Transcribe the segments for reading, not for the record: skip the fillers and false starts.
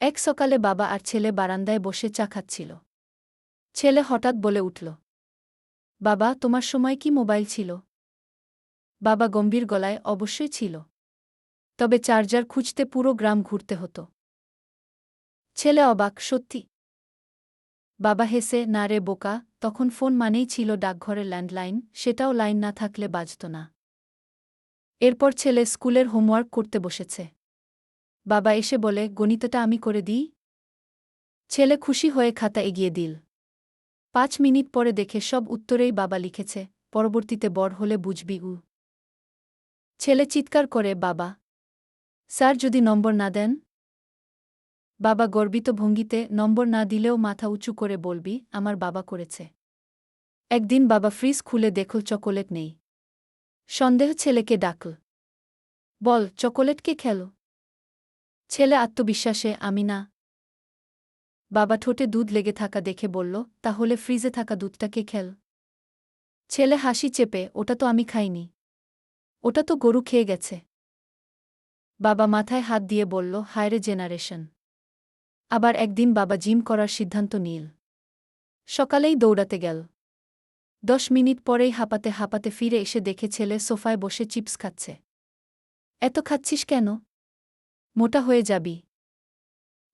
এক সকালে বাবা আর ছেলে বারান্দায় বসে চা খাচ্ছিল। ছেলে হঠাৎ বলে উঠল, বাবা, তোমার সময় কি মোবাইল ছিল? বাবা গম্ভীর গলায়, অবশ্যই ছিল। তবে চার্জার খুঁজতে পুরো গ্রাম ঘুরতে হতো। ছেলে অবাক, সত্যি? বাবা হেসে, না রে বোকা, তখন ফোন মানেই ছিল ডাকঘরের ল্যান্ডলাইন, সেটাও লাইন না থাকলে বাজত না। এরপর ছেলে স্কুলের হোমওয়ার্ক করতে বসেছে। বাবা এসে বলে, গণিতটা আমি করে দিই? ছেলে খুশি হয়ে খাতা এগিয়ে দিল। 5 মিনিট পরে দেখে সব উত্তরেই বাবা লিখেছে, পরবর্তীতে বড় হলে বুঝবি। ছেলে চিৎকার করে, বাবা, স্যার যদি নম্বর না দেন? বাবা গর্বিত ভঙ্গিতে, নম্বর না দিলেও মাথা উঁচু করে বলবি, আমার বাবা করেছে। একদিন বাবা ফ্রিজ খুলে দেখল চকোলেট নেই। সন্দেহ ছেলেকে ডাকল, বল, চকোলেট কে খেল? ছেলে আত্মবিশ্বাসে, আমি না। বাবা ঠোঁটে দুধ লেগে থাকা দেখে বলল, তাহলে ফ্রিজে থাকা দুধটা কে খেল? ছেলে হাসি চেপে, ওটা তো আমি খাইনি। ওটা তো গরু খেয়ে গেছে। বাবা মাথায় হাত দিয়ে বলল, হায়রে জেনারেশন। আবার একদিন বাবা জিম করার সিদ্ধান্ত নিল। সকালেই দৌড়াতে গেল। 10 মিনিট পরেই হাঁপাতে হাঁপাতে ফিরে এসে দেখে ছেলে সোফায় বসে চিপস খাচ্ছে। এত খাচ্ছিস কেন? মোটা হয়ে যাবি।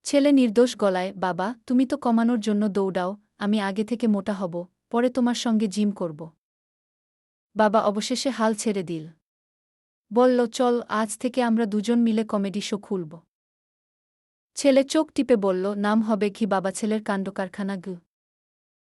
ছেলে নির্দোষ গলায়, বাবা, তুমি তো কমানোর জন্য দৌড়াও, আমি আগে থেকে মোটা হব, পরে তোমার সঙ্গে জিম করব। বাবা অবশেষে হাল ছেড়ে দিল। বলল, চল, আজ থেকে আমরা দুজন মিলে কমেডি শো খুলব। ছেলে চোখ টিপে বলল, নাম হবে কি বাবা? ছেলের কাণ্ডকারখানা।